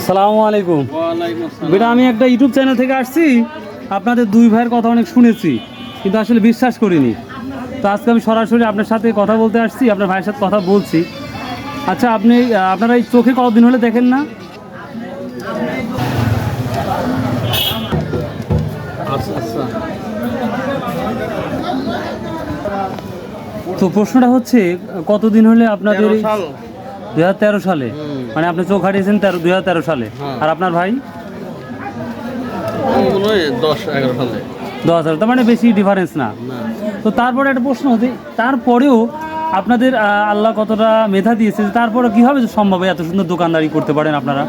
আসসালামু আলাইকুম। বেটা আমি একটা ইউটিউব চ্যানেল থেকে আসছি, আপনাদের দুই ভাইয়ের কথা অনেক শুনেছি কিন্তু আসলে বিশ্বাস করিনি। তো আজকে আমি সরাসরি আপনার সাথে কথা বলতে আসছি, আপনার ভাইয়ের সাথে কথা বলছি। আচ্ছা আপনারা এই চোখে কতদিন হলে দেখেন না? আচ্ছা আচ্ছা। তো প্রশ্নটা হচ্ছে কতদিন হলে আপনাদের 2013 সালে, মানে আপনি চোখ হারিয়েছেন 2013 সালে, আর আপনার ভাই 10-11 সালে। 2000, তার মানে বেশি ডিফারেন্স না। তো তারপরে একটা প্রশ্ন হচ্ছে, তারপরেও আপনাদের আল্লাহ কতটা মেধা দিয়েছে, তারপরে কীভাবে সম্ভব এত সুন্দর দোকানদারি করতে পারেন আপনারা?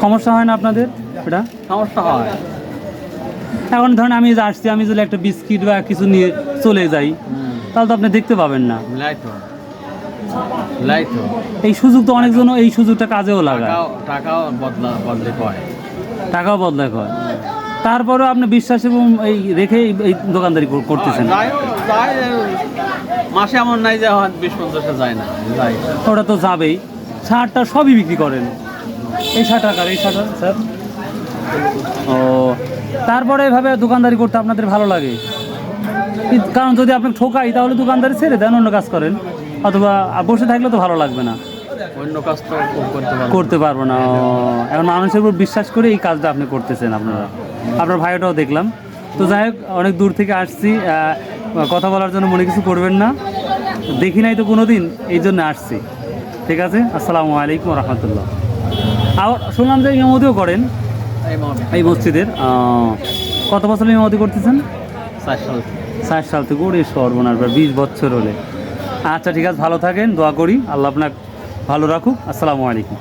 সমস্যা হয় না আপনাদের? এটা সমস্যা হয়। এখন ধরেন আমি যে আসছি, আমি যদি একটা বিস্কিট বা কিছু নিয়ে চলে যাই তাহলে তো আপনি দেখতে পাবেন না। এই সুযোগ তো অনেকজন এই সুযোগটা কাজেও লাগায়, টাকাও বদলে কয়, টাকাও বদলায় হয়। তারপরেও আপনি বিশ্বাস এবং এই রেখে এই দোকানদারি করতেছেন। মাসে এমন নাই যে 20-50 যায় না, যাই। ওটা তো যাবেই। শার্টটা সবই বিক্রি করেন? এই শার্ট আকার, এই শার্ট স্যার। ও, তারপরে এভাবে দোকানদারি করতে আপনাদের ভালো লাগে? কারণ যদি আপনি ঠকাই তাহলে দোকানদারি ছেড়ে দেন, অন্য কাজ করেন, অথবা বসে থাকলে তো ভালো লাগবে না, অন্য কাজ তো করতে পারবো না। এখন মানুষের উপর বিশ্বাস করে এই কাজটা আপনি করতেছেন আপনারা, আপনার ভাইটাও দেখলাম। তো যাই হোক, অনেক দূর থেকে আসছি, কথা বলার জন্য মনে কিছু করবেন না, দেখি নাই তো কোনো দিন, এই জন্য আসছি। ঠিক আছে, আসসালামু আলাইকুম রহমতুল্লাহ। আর শুনলাম যে ইমামতিও করেন এই মসজিদের, কত বছর ইমামতি করতেছেন? 4 সাল থেকে। ওরে সর্বনাশ, 20 বছর হলে। আচ্ছা ঠিক আছে, ভালো থাকেন, দোয়া করি আল্লাহ আপনাকে ভালো রাখুক। আসসালামু আলাইকুম।